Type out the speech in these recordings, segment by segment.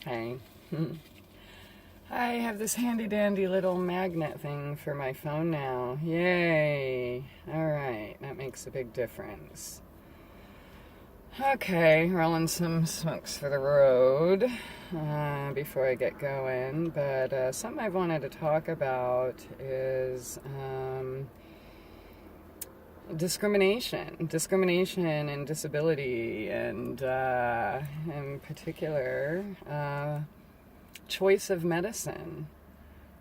Hey. I have this handy dandy little magnet thing for my phone now. Yay. Alright, that makes a big difference. Okay, rolling some smokes for the road before I get going. But something I've wanted to talk about is discrimination and disability, and in particular, choice of medicine.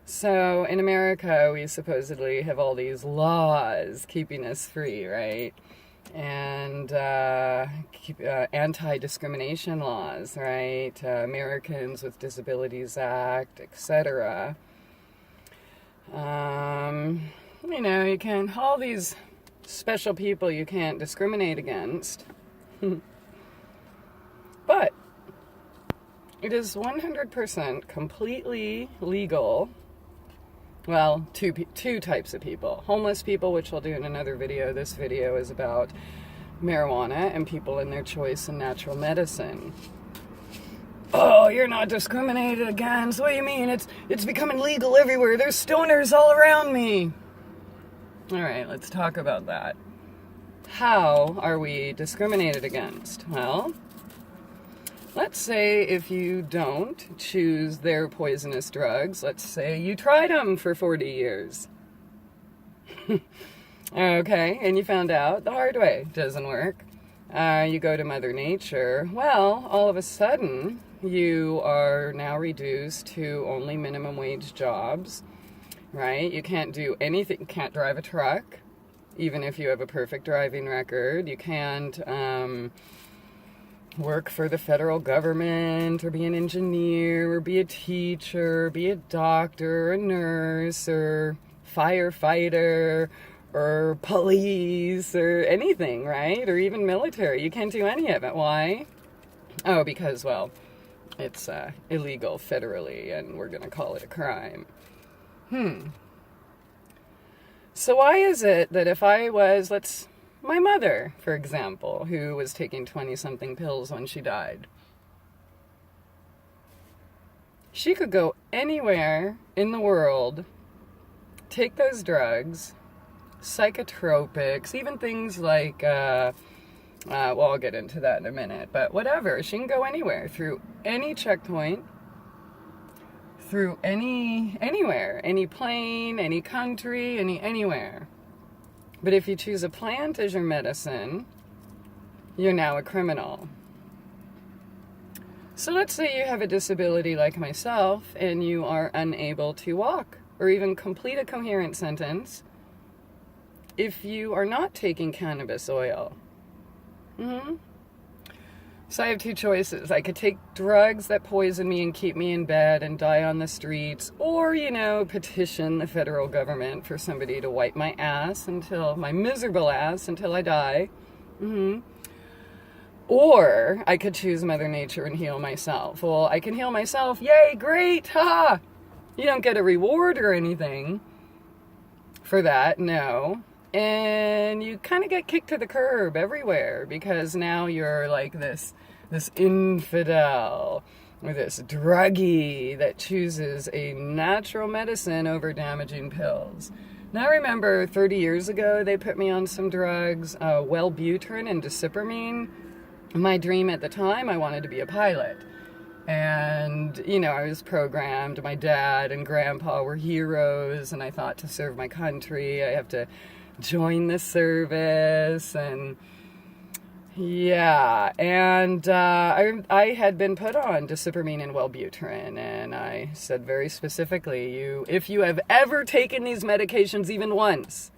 So in America, we supposedly have all these laws keeping us free, right? And anti-discrimination laws, right? Americans with Disabilities Act, etc. You can, all these special people you can't discriminate against. But it is 100% completely legal. Well, two types of people. Homeless people, which I'll do in another video. This video is about marijuana and people and their choice in natural medicine. Oh, you're not discriminated against. What do you mean? It's becoming legal everywhere. There's stoners all around me. All right, let's talk about that. How are we discriminated against? Well, let's say if you don't choose their poisonous drugs, let's say you tried them for 40 years. Okay, and you found out the hard way doesn't work. You go to Mother Nature. Well, all of a sudden, you are now reduced to only minimum wage jobs, right? You can't do anything. You can't drive a truck, even if you have a perfect driving record. You can't work for the federal government, or be an engineer, or be a teacher, be a doctor, a nurse, or firefighter, or police, or anything, right? Or even military. You can't do any of it. Why? Oh, because, well, it's illegal federally, and we're going to call it a crime. So why is it that if I was, my mother, for example, who was taking 20-something pills when she died, she could go anywhere in the world, take those drugs, psychotropics, even things like, well, I'll get into that in a minute, but whatever. She can go anywhere, through any checkpoint, through anywhere, any plane, any country, anywhere. But if you choose a plant as your medicine, you're now a criminal. So let's say you have a disability like myself, and you are unable to walk or even complete a coherent sentence if you are not taking cannabis oil. So I have two choices. I could take drugs that poison me and keep me in bed and die on the streets, or, petition the federal government for somebody to wipe my miserable ass until I die. Or I could choose Mother Nature and heal myself. Well, I can heal myself. Yay, great, ha! You don't get a reward or anything for that, no. And you kind of get kicked to the curb everywhere, because now you're like this infidel, or this druggie that chooses a natural medicine over damaging pills. Now I remember 30 years ago they put me on some drugs, Wellbutrin and Disipramine. My dream at the time, I wanted to be a pilot. And, I was programmed. My dad and grandpa were heroes, and I thought, to serve my country, I have to join the service, and yeah, and I had been put on Disipramine and Wellbutrin, and I said very specifically, if you have ever taken these medications even once,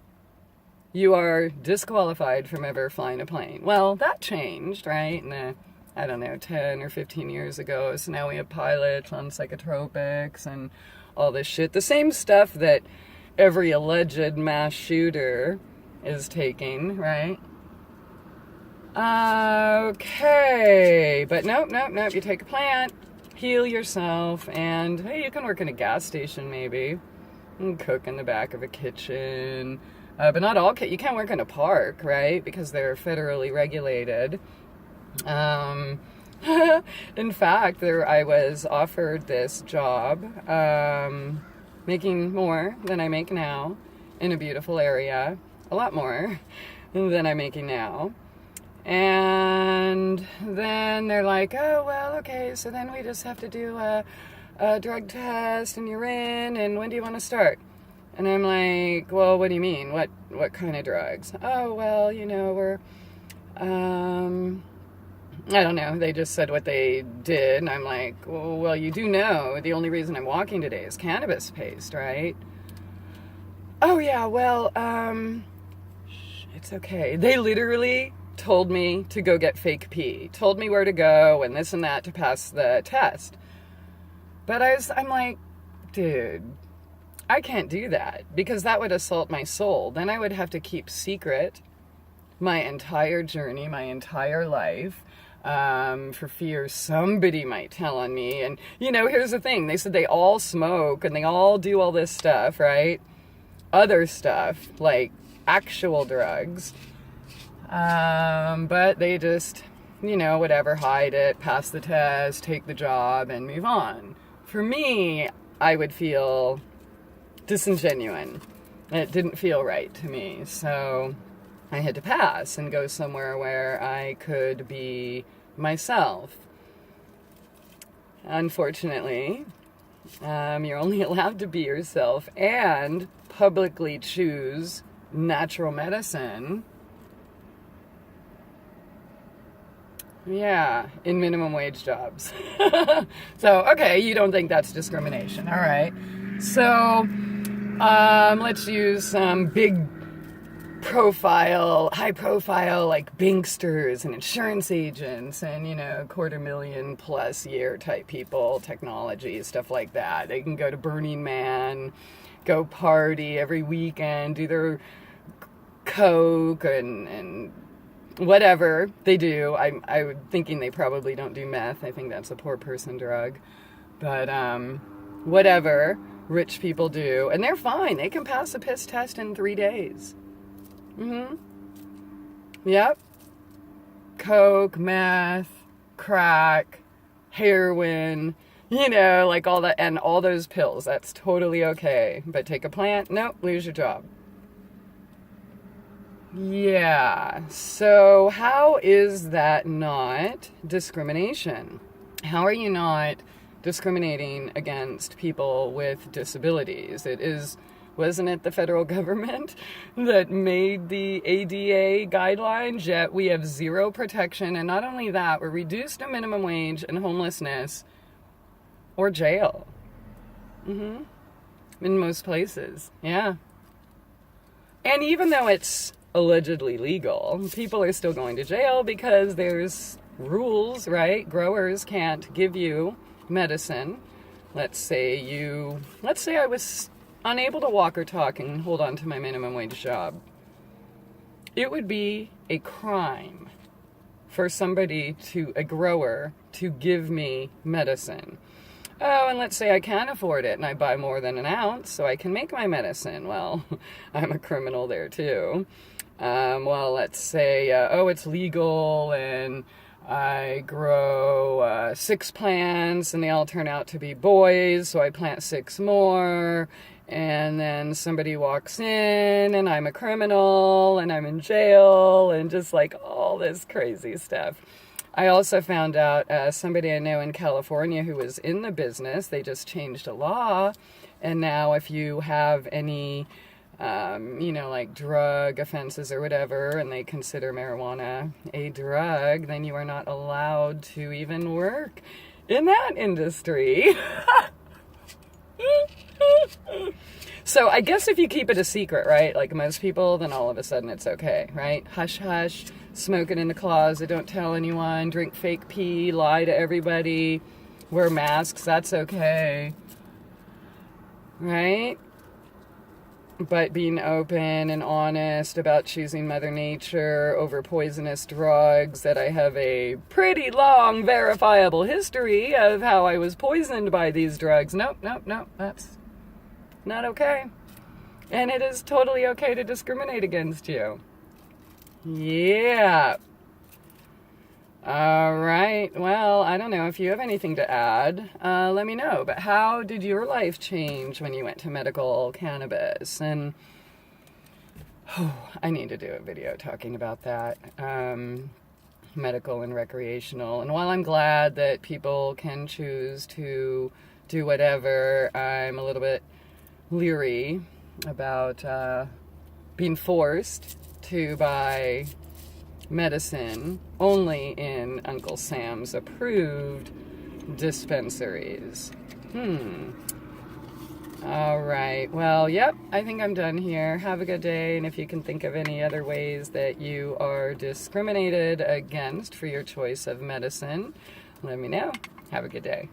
you are disqualified from ever flying a plane. Well, that changed, right? And I don't know, 10 or 15 years ago, so now we have pilots on psychotropics and all this shit. The same stuff that every alleged mass shooter is taking, right? Okay, but nope. You take a plant, heal yourself, and hey, you can work in a gas station maybe, and cook in the back of a kitchen. But not all, you can't work in a park, right? Because they're federally regulated. In fact, I was offered this job, making more than I make now in a beautiful area, a lot more than I'm making now. And then they're like, oh, well, okay, so then we just have to do a drug test and you're in, and when do you want to start? And I'm like, well, what do you mean? What kind of drugs? Oh, well, we're, I don't know. They just said what they did. And I'm like, well, you do know the only reason I'm walking today is cannabis paste, right? Oh, yeah, well, it's okay. They literally told me to go get fake pee, told me where to go and this and that to pass the test. But I'm like, dude, I can't do that because that would assault my soul. Then I would have to keep secret my entire journey, my entire life, for fear somebody might tell on me. And, here's the thing. They said they all smoke and they all do all this stuff, right? Other stuff, like actual drugs. But they just, whatever, hide it, pass the test, take the job, and move on. For me, I would feel disingenuine. It didn't feel right to me. So I had to pass and go somewhere where I could be myself. Unfortunately, you're only allowed to be yourself and publicly choose natural medicine. Yeah, in minimum wage jobs. So, okay, you don't think that's discrimination. All right. So, let's use some high profile, like banksters and insurance agents and, $250,000+ year type people, technology, stuff like that. They can go to Burning Man, go party every weekend, do their coke and whatever they do. I'm thinking they probably don't do meth. I think that's a poor person drug. But whatever rich people do. And they're fine. They can pass a piss test in 3 days. Yep. Coke, meth, crack, heroin, like all that. And all those pills. That's totally okay. But take a plant? Nope, lose your job. Yeah, so how is that not discrimination? How are you not discriminating against people with disabilities? Wasn't it the federal government that made the ADA guidelines, yet we have zero protection, and not only that, we're reduced to minimum wage and homelessness or jail. In most places, yeah. And even though it's allegedly legal, people are still going to jail because there's rules, right? Growers can't give you medicine. Let's say I was unable to walk or talk and hold on to my minimum wage job. It would be a crime for a grower, to give me medicine. Oh, and let's say I can't afford it and I buy more than an ounce so I can make my medicine. Well, I'm a criminal there too. Well, let's say, it's legal and I grow 6 plants and they all turn out to be boys, so I plant 6 more, and then somebody walks in and I'm a criminal and I'm in jail and just like all this crazy stuff. I also found out somebody I know in California who was in the business, they just changed a law, and now if you have any like drug offenses or whatever, and they consider marijuana a drug, then you are not allowed to even work in that industry. So I guess if you keep it a secret, right, like most people, then all of a sudden it's okay, right? Hush, hush, smoke it in the closet, don't tell anyone, drink fake pee, lie to everybody, wear masks, that's okay, right? But being open and honest about choosing Mother Nature over poisonous drugs, that I have a pretty long verifiable history of how I was poisoned by these drugs. Nope, that's not okay. And it is totally okay to discriminate against you. Yeah. All right. Well, I don't know if you have anything to add. Let me know. But how did your life change when you went to medical cannabis? And I need to do a video talking about that. Medical and recreational. And while I'm glad that people can choose to do whatever, I'm a little bit leery about being forced to buy medicine only in Uncle Sam's approved dispensaries. All right. Well, yep, I think I'm done here. Have a good day. And if you can think of any other ways that you are discriminated against for your choice of medicine, let me know. Have a good day.